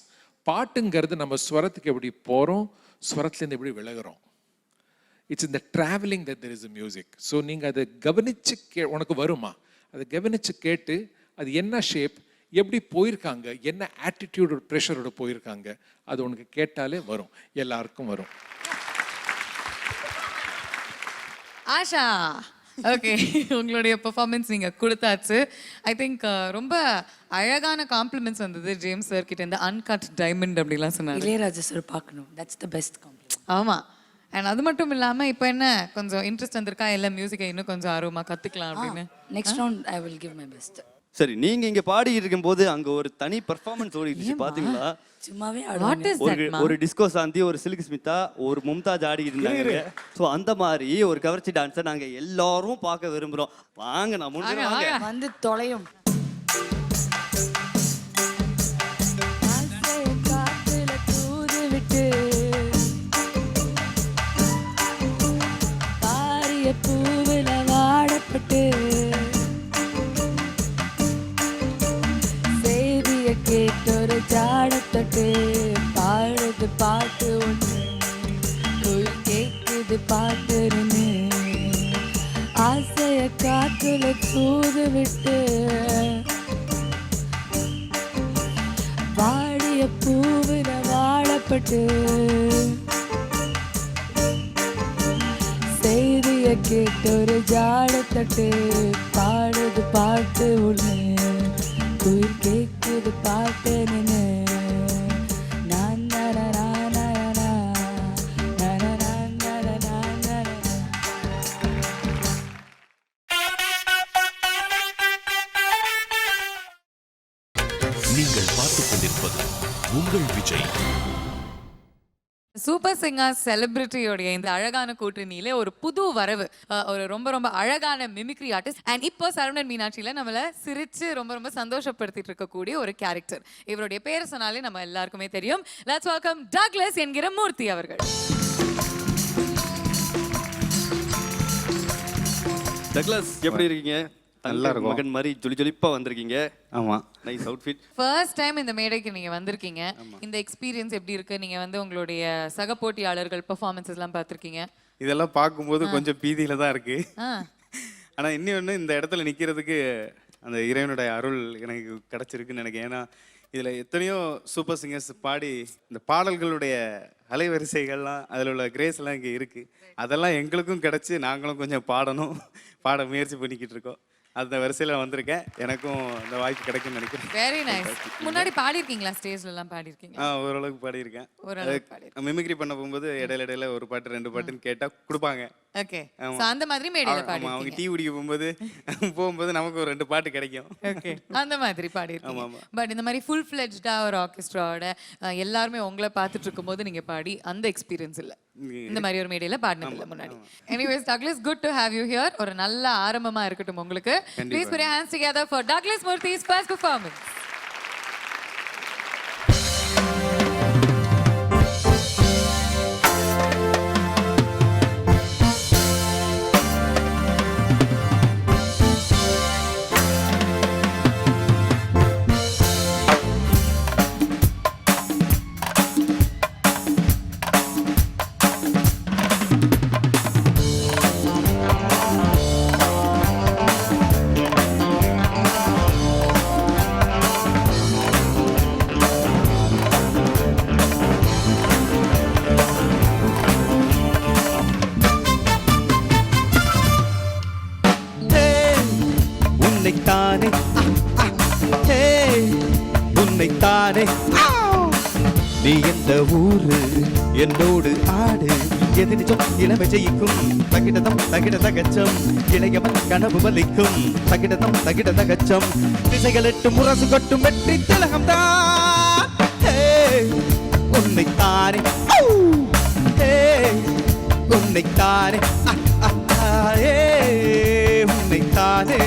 பாட்டுங்கிறது நம்ம ஸ்வரத்துக்கு எப்படி போகிறோம், ஸ்வரத்துலேருந்து எப்படி விலகிறோம். இட்ஸ் இந்த travelling that there is a music. So நீங்கள் அதை கவனித்து உனக்கு வருமா, அதை கவனித்து கேட்டு அது என்ன ஷேப், எப்படி போயிருக்காங்க, என்ன ஆட்டிடியூடோட ப்ரெஷரோட போயிருக்காங்க, அது உனக்கு கேட்டாலே வரும், எல்லாருக்கும் வரும். ஆஷா, ஓகே, உங்களுடைய பெர்ஃபார்மன்ஸ் நீங்கள் கொடுத்தாச்சு. ஐ திங்க் ரொம்ப அழகான காம்ப்ளிமெண்ட்ஸ் வந்தது ஜேம்ஸ் சார் கிட்ட. இந்த அன்கட் டைமண்ட் அப்படிலாம் சொன்னாங்க. இளையராஜா சார் பார்க்கணும். That's the best compliment. ஆமாம். அண்ட் அது மட்டும் இல்லாமல் இப்போ என்ன கொஞ்சம் இன்ட்ரெஸ்ட் வந்திருக்கா, இல்லை மியூசிக்கை இன்னும் கொஞ்சம் ஆர்வமாக கற்றுக்கலாம் அப்படின்னு? Next round I will give my best. சரி, நீங்க இங்க பாடி இருக்கும்போது அங்க ஒரு தனி பெர்ஃபார்மன்ஸ் ஓடிட்டு பாத்தீங்களா? சும்மாவே ஒரு டிஸ்கோ சாந்தி, ஒரு சில்க் ஸ்மிதா, ஒரு மும்தாஜ் ஆடி இருந்தாங்க. சோ அந்த மாதிரி ஒரு கவர்ச்சி டான்ஸை நாங்க எல்லாரும் பார்க்க விரும்புறோம். வாங்க, நான் முடிஞ்சு வந்து தொலையும். பூவில வாடப்பட்டு செய்திய கேட்டொரு ஜாடத்தட்டு பாடுது பாட்டு ஒன்று, குயில் கேக்குது பாட்டுன்னு ஆசைய காத்துல தூது விட்டு வாடிய பூவில வாடப்பட்டு செய்திய கேட்டொரு ஜாடத்தட்டு பாடுது பாட்டு ஒன்று, குயில் கேக்குது பாட்டு நின்று நீங்கள் பார்த்துக் கொண்டிருப்பது உங்கள் விஜய். சூப்பர் சிங்கர் செலிபிரிட்டியோடைய இந்த அழகான கூட்டணியில ஒரு புது வரவு, ஒரு ரொம்ப ரொம்ப அழகான மிமிக்ரி ஆர்டிஸ்ட். அண்ட் இப்போ சரவணன் மீனாட்சியில நம்மள சிரிச்சு ரொம்ப ரொம்ப சந்தோஷப்படுத்திட்டு இருக்கக்கூடிய ஒரு கேரக்டர். இவருடைய பேரை சொன்னாலே நம்ம எல்லாருக்குமே தெரியும். லெட்ஸ் வெல்கம் டக்ளஸ் என்கிற மூர்த்தி அவர்கள். டக்ளஸ், எப்படி இருக்கீங்க? நல்லா இருக்கும். மகன் மாதிரி ஜொலிப்பா வந்திருக்கீங்க. ஆமா, நைஸ் அவுட்ஃபிட். ஃபர்ஸ்ட் டைம் இந்த மேடைக்கு நீங்க வந்திருக்கீங்க. இந்த எக்ஸ்பீரியன்ஸ் எப்படி இருக்கு? நீங்க வந்து உங்களுடைய சக போட்டியாளர்கள் பெர்ஃபார்மன்ஸஸ் எல்லாம் பார்த்திருக்கீங்க. இதெல்லாம் பார்க்கும்போது கொஞ்சம் பீதியில தான் இருக்கு. ஆனா இன்னொன்று, இந்த இடத்துல நிக்கிறதுக்கு அந்த இறைவனுடைய அருள் எனக்கு கிடைச்சிருக்குன்னு நினைக்கிறேன். ஏன்னா இதில் எத்தனையோ சூப்பர் சிங்கர்ஸ் பாடி இந்த பாடல்களுடைய அலைவரிசைகள்லாம் அதில் உள்ள கிரேஸ் எல்லாம் இங்கே இருக்குது. அதெல்லாம் எங்களுக்கும் கிடச்சி நாங்களும் கொஞ்சம் பாட முயற்சி பண்ணிக்கிட்டு இருக்கோம். அந்த வரிசையில் வந்திருக்கேன். எனக்கும் இந்த வாய்ப்பு கிடைக்கும்னு நினைக்கிறேன். Very nice. முன்னாடி பாடியிருக்கீங்களா? ஸ்டேஜ்ல எல்லாம் பாடியிருக்கீங்க? ஓரளவுக்கு பாடியிருக்கேன். ஓரளவுக்கு மிமிக்ரி பண்ண போகும்போது இடையில ஒரு பாட்டு 2 பாட்டுன்னு கேட்டால் கொடுப்பாங்க. ஓகே. சோ அந்த மாதிரி மேடையில பாடிருக்கீங்க. அவங்க டீ குடிக்க போகும்போது நமக்கு ஒரு 2 பாட்டு கிடைக்கும். ஓகே. அந்த மாதிரி பாடிருக்கீங்க. பட் இந்த மாதிரி ஃபுல் ஃப்ளெஜ்டா ஒரு ஆர்கெஸ்ட்ராவோட எல்லாரும் உங்களை பார்த்துட்டு இருக்கும்போது நீங்க பாடி அந்த எக்ஸ்பீரியன்ஸ் இல்ல. இந்த மாதிரி ஒரு மேடையில பாடினது இல்ல முன்னாடி. Anyways Douglas, good to have you here. ஒரு நல்ல ஆரம்பமா இருக்கட்டும் உங்களுக்கு. Please put your hands together for Douglas Murthy's first performance. உன்னைத்தானே உன்னைத்தானே நீ எந்த ஊரு என்னோடு ஆடு எது நிஜம் இளமை ஜெயிக்கும் தகிடதம் தகிட தகச்சம் இளையவன் கனவு வலிக்கும் தகிடதம் தகிட தகச்சம் திசைகள் 8 முரசு கொட்டும் வெற்றி திலகம்தான் உன்னைத்தானே உன்னைத்தானே உன்னைத்தானே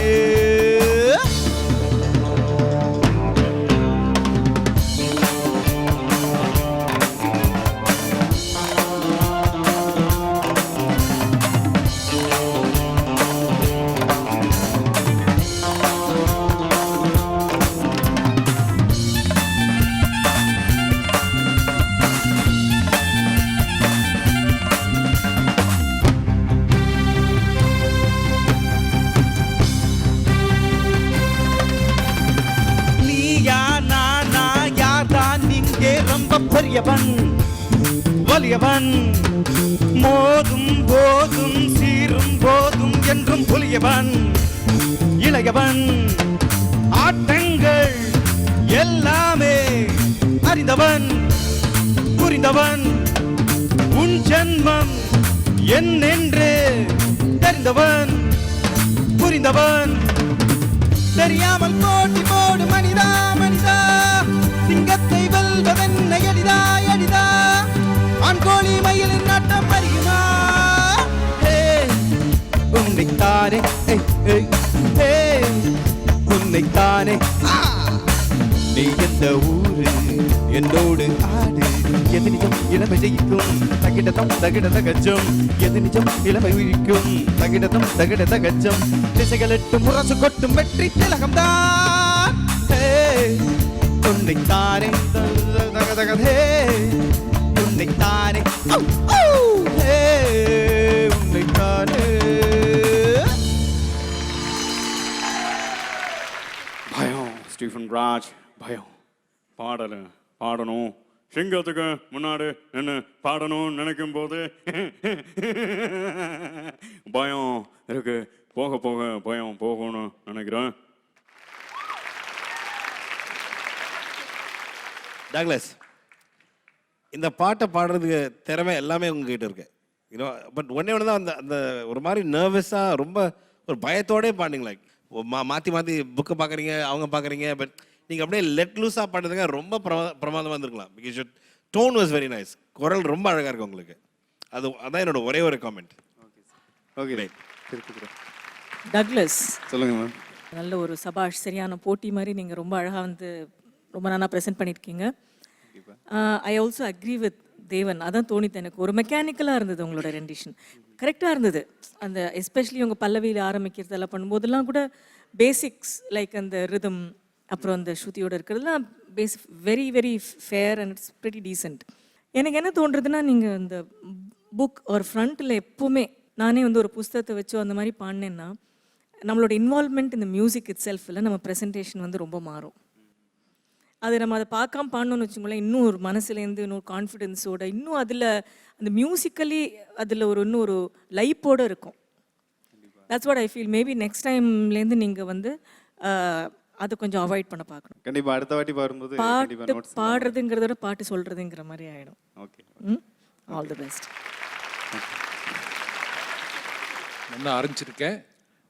பெரியவன் வலியவன் மோதும் போதும் சீரும் போதும் என்றும் புலியவன் இளையவன் ஆட்டங்கள் எல்லாமே அறிந்தவன் புரிந்தவன் உன் ஜன்மம் என்னென்று தெரிந்தவன் புரிந்தவன் தெரியாமல் போட்டி போடு மனிதா மனிதா சிங்கத்தை வெல்வதென்ன எளிதா எளிதா ஆண்கோழி மயிலின் நாட்டம் அறியுமா உன்னைத்தானே உன்னைத்தானே நீ எந்த ஊரு என்னோடு ஆடு எது நிஜம் இளமை ஜெயிக்கும் தகிடதம் தகிட தகச்சம் எது நிஜம் இளமை உயிக்கும் தகிடதம் தகிட தகச்சம் திசைகள் 8 முரசு கொட்டும் வெற்றி திலகம்தான் உன்னைத்தானே தகதகதே உன்னைத்தானே உன்னைத்தானே. பயம் ஸ்டீஃபன் ராஜ் பயம் பாடணும் சிங்கத்துக்கு முன்னாடி நின்று பாடணும்னு நினைக்கும் போது பயம் இருக்கு. போக போக பயம் போகணும்னு நினைக்கிறேன். டாக்லஸ், இந்த பாட்டை பாடுறதுக்கு திறமை எல்லாமே உங்ககிட்ட இருக்கு. யூனோ பட் ஒன்னே ஒன்று தான் அந்த அந்த ஒரு மாதிரி நர்வஸாக ரொம்ப ஒரு பயத்தோடே பாடிங்க. லைக் மாற்றி புக்கை பார்க்குறீங்க, அவங்க பார்க்குறீங்க, பட் நீங்கள் அப்படியே லெட் லூஸாக பாடுறதுங்க ரொம்ப பிரமாதமாக இருந்திருக்கலாம். Because your tone was very nice. குரல் ரொம்ப அழகாக இருக்கு உங்களுக்கு. அதான் என்னோட ஒரே ஒரு காமெண்ட். Okay right. டக்ளஸ் சொல்லுங்க மேம். நல்ல ஒரு சபாஷ் சரியான போட்டி மாதிரி நீங்கள் ரொம்ப அழகாக ரொம்ப நல்லா ப்ரெசென்ட் பண்ணியிருக்கீங்க. ஐ ஆல்சோ அக்ரி வித் தேவன். அதான் தோணித்து எனக்கு. ஒரு மெக்கானிக்கலாக இருந்தது உங்களோட ரெண்டிஷன். கரெக்டாக இருந்தது. அந்த எஸ்பெஷலி உங்கள் பல்லவியில் ஆரம்பிக்கிறதெல்லாம் பண்ணும்போதெல்லாம் கூட பேசிக்ஸ் லைக் அந்த ரிதம் அப்புறம் அந்த ஸ்ருதியோடு இருக்கிறதுலாம் very very fair and it's pretty decent. எனக்கு என்ன தோன்றதுன்னா, நீங்கள் இந்த புக் ஒரு ஃப்ரண்ட்டில் எப்போவுமே நானே ஒரு புஸ்தகத்தை வச்சோ அந்த மாதிரி பாடினேன்னா நம்மளோட இன்வால்மெண்ட் இந்த மியூசிக் இட் செல்ஃபில் நம்ம ப்ரெசன்டேஷன் ரொம்ப மாறும். அது நம்ம அதை பார்க்காம பாடணும்னு வச்சுக்கோங்களேன், இன்னும் ஒரு மனசுலேருந்து இன்னொரு கான்ஃபிடென்ஸோட இன்னும் அதில் அந்த மியூசிக்கலி அதில் இன்னும் ஒரு லைப்போடு இருக்கும். That's what I feel. Maybe next டைம்லேருந்து நீங்கள் வந்து அதை கொஞ்சம் அவாய்ட் பண்ண பார்க்கணும். கண்டிப்பா அடுத்த வாட்டி பாடும்போது பாட்டு பாடுறதுங்கிறத விட பாட்டு சொல்கிறதுங்கிற மாதிரி ஆகிடும். ஓகே. All the best. நல்லா ஆரம்பிச்சிருக்கேன்.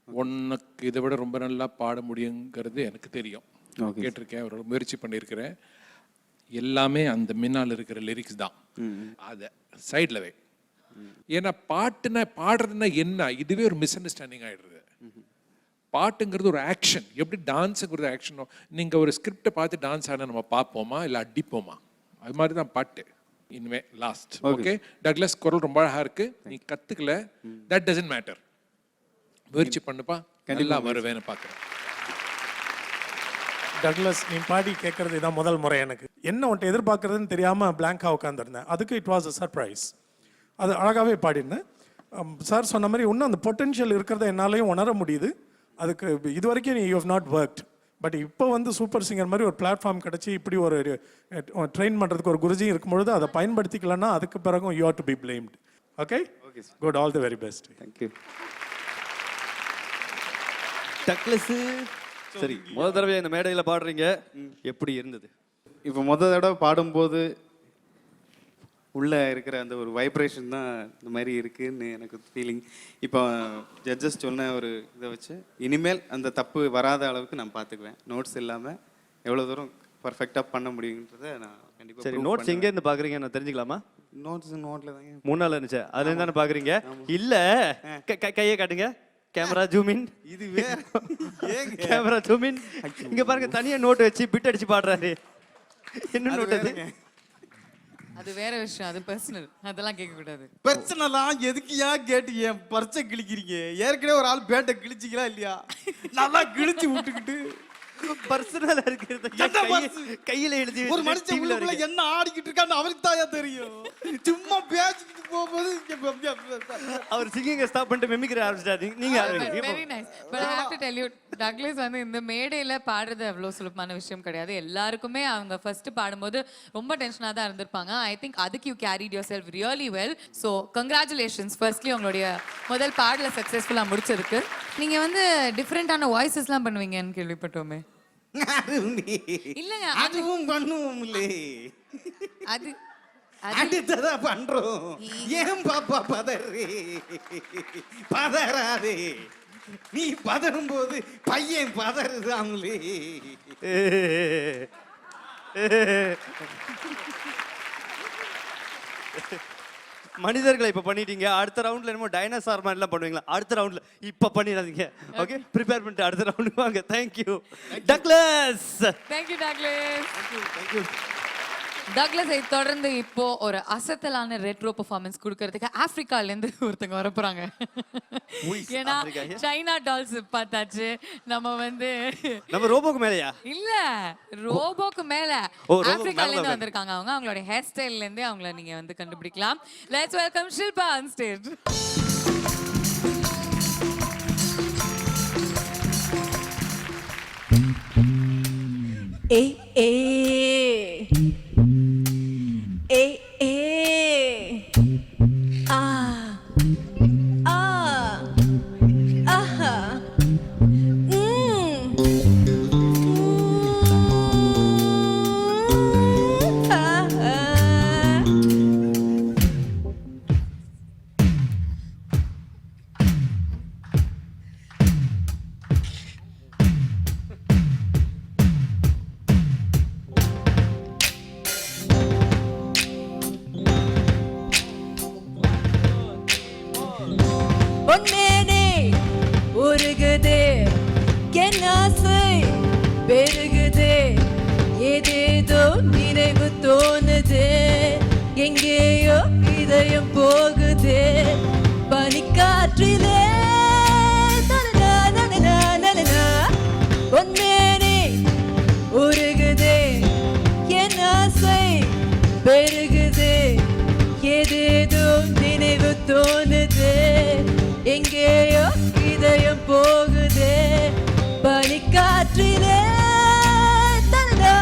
உனக்கு இதை விட ரொம்ப நல்லா பாட முடியுங்கிறது எனக்கு தெரியும். கேட்டிருக்கேன், ஒரு முயற்சி பண்ணியிருக்கிறேன். எல்லாமே அந்த மின்னால் இருக்கிற லிரிக்ஸ் தான். அதை சைடில் வை. ஏன்னா பாட்டுனா பாடுறதுன்னா என்ன, இதுவே ஒரு மிஸ் அண்டர்ஸ்டாண்டிங் ஆகிடுறது. பாட்டுங்கிறது ஒரு ஆக்ஷன். எப்படி டான்ஸுங்கிறது ஆக்ஷனோ, நீங்கள் ஒரு ஸ்கிரிப்டை பார்த்து டான்ஸ் ஆட நம்ம பார்ப்போமா இல்லை அடிப்போமா, அது மாதிரி தான் பாட்டு. இனிமே லாஸ்ட். ஓகே, டக்ளஸ் குரல் ரொம்ப அழகா இருக்கு, நீ கத்துக்கல, தட் டசன்ட் மேட்டர். முயற்சி பண்ணுப்பா, நல்லா வருவேன்னு பார்க்குறேன். டக்ளஸ், நீ பாடி கேட்கறது இதான் முதல் முறை. எனக்கு என்ன உன்ட்ட எதிர்பார்க்கறதுன்னு தெரியாமல் பிளாங்காக உட்காந்துருந்தேன். அதுக்கு இட் வாஸ் அ சர்ப்ரைஸ். அது அழகாகவே பாடினேன். சார் சொன்ன மாதிரி இன்னும் அந்த பொட்டென்ஷியல் இருக்கிறத என்னாலையும் உணர முடியுது. அதுக்கு இது வரைக்கும் you have not worked. But இப்போ வந்து சூப்பர் சிங்கர் மாதிரி ஒரு பிளாட்ஃபார்ம் கிடச்சி இப்படி ஒரு ட்ரெயின் பண்ணுறதுக்கு ஒரு குருஜி இருக்கும்பொழுது அதை பயன்படுத்திக்கலன்னா அதுக்கு பிறகும் you are to be blamed. Okay, good, all the very best. Thank you. Douglas, சரி, முதல் தடவை இந்த மேடையில் பாடுறீங்க, எப்படி இருந்தது? இப்போ முதல் தடவை பாடும்போது உள்ளே இருக்கிற அந்த ஒரு வைப்ரேஷன் தான் இந்த மாதிரி இருக்குன்னு எனக்கு ஃபீலிங். இப்போ ஜட்ஜஸ் சொன்ன ஒரு இதை வச்சு இனிமேல் அந்த தப்பு வராத அளவுக்கு நான் பார்த்துக்குவேன். நோட்ஸ் இல்லாமல் எவ்வளோ தூரம் பர்ஃபெக்டாக பண்ண முடியுன்றதை நான் கண்டிப்பாக. சரி, நோட்ஸ் எங்கேருந்து பார்க்குறீங்க நான் தெரிஞ்சுக்கலாமா? நோட்டில் தாங்க முன்னால் இருந்துச்சு, அதுலேருந்து தானே பார்க்குறீங்க? இல்லை, கையை காட்டுங்க, கேமரா ஜூம் இன். இது வேற, கேமரா ஜூம் இன். இங்க பாருங்க, தனியா நோட் வச்சு பிட் அடிச்சு பாடுறாரு. என்ன நோட் அது? அது வேற விஷயம், அது பர்சனல், அதெல்லாம் கேட்க கூடாது. பர்சனலாம் எதுக்கு ஏன் கேட்டு என் பர்சை கிழிக்கிறீங்க? ஏற்கனவே ஒரு ஆள் பேட்டை கிழிச்சிக்கலாம் இல்லையா? நல்லா கிழிச்சு விட்டுக்கிட்டு பர்சனலா இருக்கிறது கையில எழுதி ஒரு மனுஷன் உள்ளுக்குள்ள என்ன ஆடிக்கிட்டு இருக்கான்னு அவருக்கு தான் தெரியும். சும்மா பேசிக்கிட்டு போகும்போது அவர் சிங்கிங்க ஸ்டாப் பண்ணிட்டு மெமிக்ரி ஆரம்பிச்சிட்டாரு. நீங்க very nice. But I have to tell you, Douglas வந்து இந்த மேடையில பாடுறது அவ்வளவு சுலபமான விஷயம் கிடையாது. எல்லாருக்குமே அவங்க ஃபர்ஸ்ட் பாடும்போது ரொம்ப டென்ஷனா தான் இருந்திருப்பாங்க. ஐ திங்க் அதுக்கு you carried your self really well. So congratulations firstly உங்களுடைய முதல் பாடல சக்ஸஸ்ஃபுல்லாக முடிச்சதுக்கு. நீங்க வந்து டிஃப்ரெண்டான வாய்ஸஸ்லாம் பண்ணுவீங்கன்னு கேள்விப்பட்டோமே. இல்லங்க, அதுவும் பண்ணுவோம் இல்லே, அது அடுத்ததா பண்றோம். ஏன் பாப்பா பதறாதே, நீ பதறும் போது பையன் பதறுதாங்களே. மனிதர்களை இப்ப பண்ணிட்டீங்க, அடுத்த ரவுண்ட்ல என்னமோ டைனோசார் மாதிரி எல்லாம் பண்ணுவீங்களா? அடுத்த ரவுண்ட்ல இப்ப பண்ணிடாதீங்க. ஓகே, ப்ரிப்பேர் பண்ணிட்டு அடுத்த ரவுண்ட் வாங்க. Thank you Douglas. Thank you Douglas. Thank you Douglas. தொடர்ந்து இப்போ ஒரு அசத்தலான ரெட்ரோ பெர்ஃபார்மன்ஸ் கொடுக்கறதுக்கு ஆப்பிரிக்கால இருந்து ஒருத்தங்க வர போறாங்க. ஏன்னா சைனா டால்ஸ் பார்த்தாச்சு, நம்ம வந்து நம்ம ரோபோக்கு மேலயா? இல்ல, ரோபோக்கு மேல ஆப்பிரிக்கால இருந்து வந்திருக்காங்க. அவங்களோட ஹேர் ஸ்டைல்ல இருந்து அவங்கள நீங்க வந்து கண்டுபிடிக்கலாம். Let's welcome Shilpa on stage. ஏ ஏ ஏ ஏ ஆ ஆ ஆஹா உருகுதே என் ஆசை பெருகுதே, ஏதேதோ நினைவு தோணுதே, எங்கேயோ இதயம் போகுதே, பனிக்காற்றிலே பொன்மேனே உருகுதே என் ஆசை பெருகுதே, ஏதேதோ நினைவு தோணுதே, எங்கேயோ இதயம் போகுதே, பனிக்காற்றிலே தனதா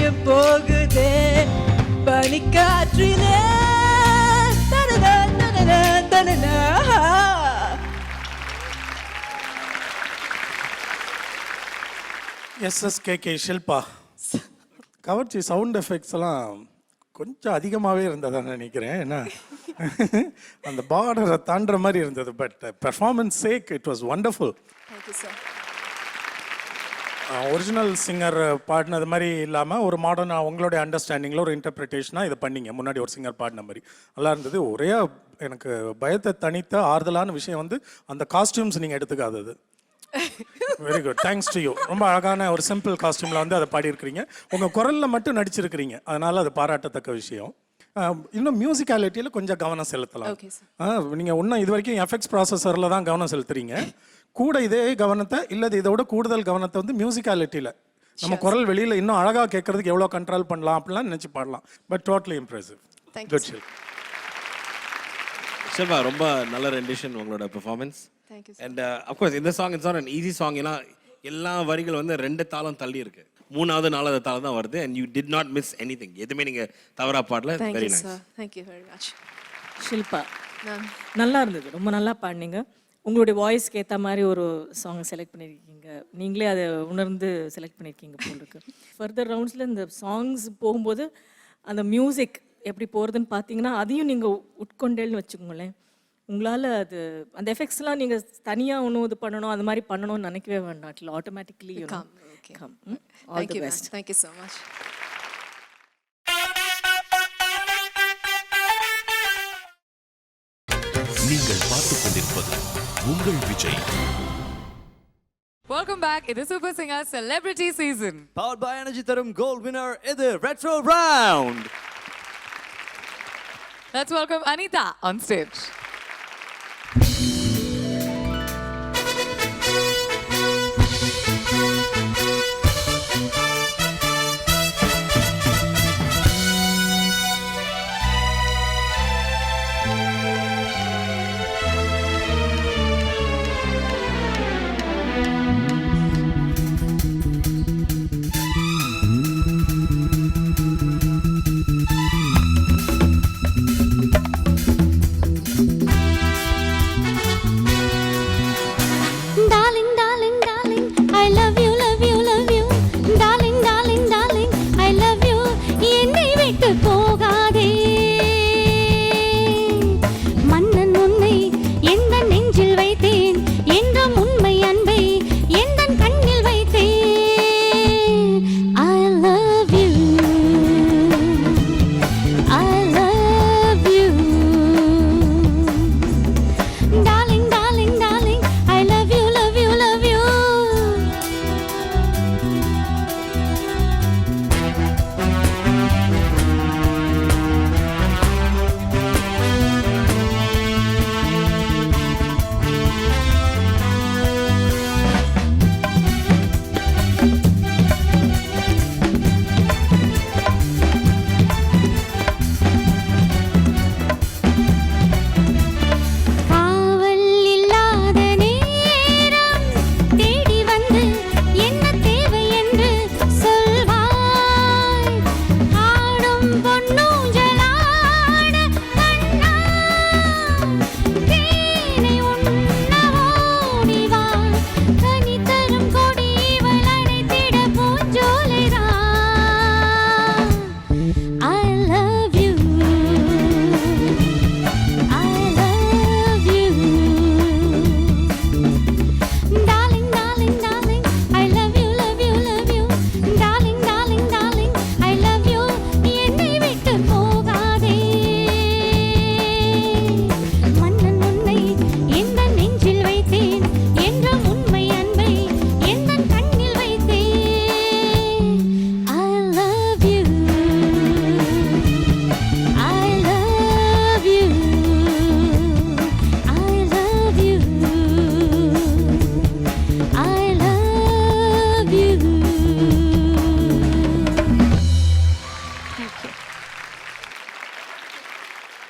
உயிரும் போகுதே பனிக்காற்றிலே தனனா தனனா தனனா. SSKK ஷில்பா கவர்ச்சி சவுண்ட் எஃபெக்ட்ஸ் எல்லாம் கொஞ்சம் அதிகமாகவே இருந்ததா நினைக்கிறேன். ஏன்னா அந்த பார்டரை தாண்டுற மாதிரி இருந்தது. But performance sake it was wonderful. Original singer பாடினது மாதிரி இல்லாமல் ஒரு மாடர்ன் உங்களுடைய அண்டர்ஸ்டாண்டிங்கில் ஒரு இன்டர்பிரிட்டேஷனாக இதை பண்ணீங்க. முன்னாடி ஒரு சிங்கர் பாடின மாதிரி நல்லா இருந்தது. ஒரே எனக்கு பயத்தை தனித்த ஆறுதலான விஷயம் வந்து அந்த காஸ்டியூம்ஸ் நீங்கள் எடுத்துக்காதது. Very good, thanks to you. ரொம்ப அழகான ஒரு சிம்பிள் காஸ்டியூமில் வந்து அதை பாடியிருக்கிறீங்க. உங்கள் குரலில் மட்டும் நடிச்சிருக்கிறீங்க, அதனால் அது பாராட்டத்தக்க விஷயம். இன்னும் மியூசிக்காலிட்டியில் கொஞ்சம் கவனம் செலுத்தலாம். நீங்கள் இன்னும் இது வரைக்கும் எஃபெக்ட்ஸ் ப்ராசஸரில் தான் கவனம் செலுத்துறீங்க. கூட இதே கவனத்தை இல்லை இதோட கூடுதல் கவனத்தை வந்து மியூசிக்காலிட்டியில் நம்ம குரல் வெளியில் இன்னும் அழகாக கேட்கறதுக்கு எவ்வளோ கண்ட்ரோல் பண்ணலாம் அப்படிலாம் நினச்சி பாடலாம். But totally impressive. Good Shilpa. Shilpa ரொம்ப நல்ல ரெண்டிஷன் உங்களோட பெர்ஃபார்மன்ஸ். அண்ட் அஃப்கோர்ஸ் இந்த song it's not an easy song. ஏன்னா எல்லா வரிகள் வந்து 2 தாளம் தள்ளி இருக்கு. 3வது 4வது தாளம் தான் வருது. And you did not miss anything. எதுவுமே நீங்கள் தவறா பாடல. Very nice. Thank you very much. Shilpa நல்லா இருந்தது, ரொம்ப நல்லா பாடினீங்க. உங்களுடைய வாய்ஸ்க்கு ஏற்ற மாதிரி ஒரு சாங் செலக்ட் பண்ணியிருக்கீங்க. நீங்களே அதை உணர்ந்து செலக்ட் பண்ணியிருக்கீங்க போல் இருக்கு. ஃபர்தர் ரவுண்ட்ஸில் இந்த சாங்ஸ் போகும்போது அந்த மியூசிக் எப்படி போகிறதுன்னு பார்த்தீங்கன்னா அதையும் நீங்கள் உட்கொண்டேன்னு வச்சுக்கோங்களேன். உங்களால் அது அந்த எஃபெக்ட்ஸ்லாம் நீங்கள் தனியாக ஒன்றும் இது பண்ணணும் அது மாதிரி பண்ணணும்னு நினைக்கவே வேண்டாம். It'll automatically come. All the best. Thank you so much. நீங்கள் பார்த்துக் கொண்டிருப்பது உங்கள் விஜய். Welcome back. இது super singer celebrity season. Powered by energy தரும் கோல்ட் வினர் இது retro round. Let's welcome Anita on stage.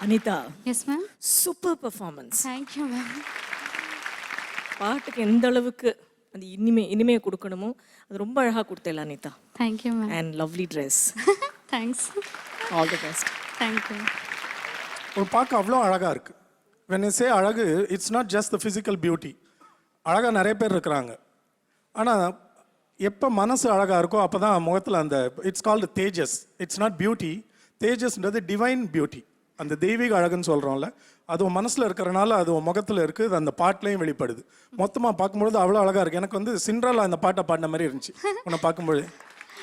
Anita. Yes ma'am. Super performance. Thank you ma'am. பாட்டுக்கு எந்த அளவுக்கு அந்த இனிமையை கொடுக்கணுமோ அது ரொம்ப அழகாக கொடுத்தேன் Anitha. Thank you ma'am. And lovely dress. Thanks. All the best. Thank you. ஒரு பார்க்க அவ்வளோ அழகாக இருக்குது. when I say அழகு, it's not just the physical beauty. அழகாக நிறைய பேர் இருக்கிறாங்க. ஆனால் எப்போ மனசு அழகாக இருக்கோ அப்போ தான் முகத்தில் அந்த இட்ஸ் கால்டு தேஜஸ். It's not beauty. தேஜஸ்ன்றது டிவைன் பியூட்டி. அந்த தெய்வீக அழகுன்னு சொல்கிறோம்ல, அது உன் மனசில் இருக்கிறனால அது உன் முகத்தில் இருக்குது, அது அந்த பாட்டிலையும் வெளிப்படுது. மொத்தமாக பார்க்கும்பொழுது அவ்வளோ அழகாக இருக்குது. எனக்கு வந்து சிண்ட்ரலா அந்த பாட்டை பாடின மாதிரி இருந்துச்சு உன்னை பார்க்கும்பொழுது.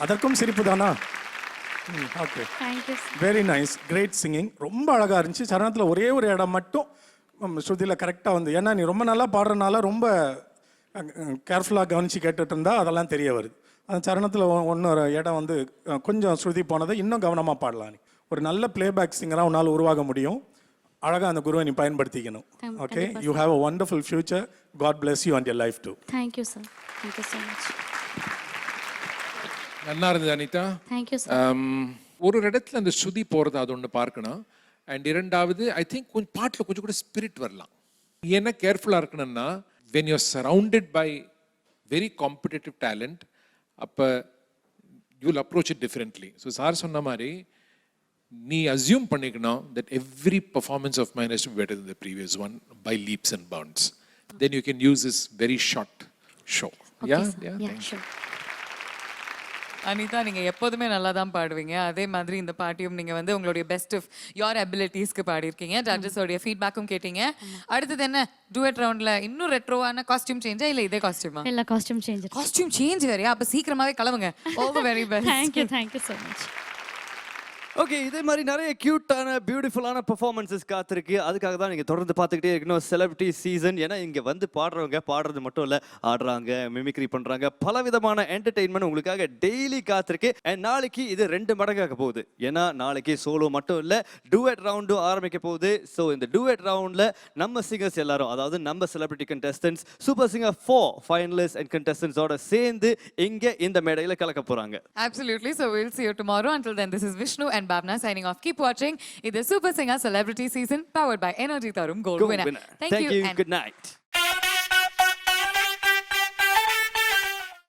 அதற்கும் சிரிப்பு தானா? Okay, very nice, great singing. ரொம்ப அழகாக இருந்துச்சு. சரணத்தில் ஒரே ஒரு இடம் மட்டும் ஸ்ருதியில் கரெக்டாக வந்து, ஏன்னா நீ ரொம்ப நல்லா பாடுறதுனால ரொம்ப கேர்ஃபுல்லாக கவனித்து கேட்டுட்டு இருந்தால் அதெல்லாம் தெரிய வருது. அந்த சரணத்தில் ஒன்று இடம் வந்து கொஞ்சம் ஸ்ருதி போனதை இன்னும் கவனமாக பாடலாம். நீ ஒரு நல்ல பிளேபேக் சிங்கராக உன்னால் உருவாக முடியும். அழகாக அந்த குருவை நீ பயன்படுத்திக்கணும். Okay, you have a wonderful future. God bless you and your life too. Thank you sir. Thank you so much. நல்லா இருந்தது அனிதா. Thank you sir. ஒரு இடத்துல அந்த ஸ்ருதி போகிறது அது ஒன்று பார்க்கணும். அண்ட் இரண்டாவது, ஐ திங்க் கொஞ்சம் பாட்டில் கொஞ்சம் கூட ஸ்பிரிட் வரலாம். என்ன கேர்ஃபுல்லாக இருக்கணும்னா, when you're surrounded by very competitive talent, அப்போ you will approach it differently. So sir சொன்ன மாதிரி நீ அசியூம் பண்ணிக்கணும் that every performance of mine has to be better than the previous one by leaps and bounds. Then you can use this very short show. Yeah, thank you. Anitha, நீங்கள் எப்போதுமே நல்லா தான் பாடுவீங்க. அதே மாதிரி இந்த பாட்டியும் நீங்கள் வந்து உங்களுடைய பெஸ்ட் ஆஃப் யோர் அபிலிட்டிஸ்க்கு பாடியிருக்கீங்க. ஜட்ஜஸோடைய ஃபீட்பேக்கும் கேட்டீங்க. அடுத்தது என்ன, டூயட் ரவுண்டில் இன்னும் ரெட்ரோவான காஸ்டியூம் சேஞ்சா இல்லை இதே காஸ்டியூமா? இல்லை, காஸ்டியூம் சேஞ்ச் வேறையா? அப்போ சீக்கிரமாகவே கிளம்புங்க. All the very best. Thank you so much. Okay, இதே மாதிரி நிறைய கியூட்டான பியூட்டிஃபுல்லான பெர்ஃபார்மன்ஸஸ் காத்திருக்கு. அதுக்காக தான் நீங்கள் தொடர்ந்து பார்த்துக்கிட்டே இருக்கணும் செலிபிரிட்டி சீசன். ஏன்னா இங்கே வந்து பாடுறவங்க பாடுறது மட்டும் இல்லை, ஆடுறாங்க, மிமிக்ரி பண்ணுறாங்க, பலவிதமான என்டர்டெயின்மெண்ட் உங்களுக்காக டெய்லி காத்திருக்கு. அண்ட் நாளைக்கு இது 2 மடங்காக போகுது. ஏன்னா நாளைக்கு சோலோ மட்டும் இல்லை, டூயட் ரவுண்டும் ஆரம்பிக்க போகுது. ஸோ இந்த டூயட் ரவுண்டில் நம்ம சிங்கர்ஸ் எல்லாரும், அதாவது நம்ம celebrity contestants, super singer 4 finalist and கண்டெஸ்டன்ஸோட சேர்ந்து இங்கே இந்த மேடையில் கலக்க போகிறாங்க. Absolutely. So we'll see you tomorrow. Until then, this is Vishnu and Bhavna signing off. Keep watching. It is Super Singer Celebrity Season powered by Energy Tarum Gold Winner. Thank you. Good night.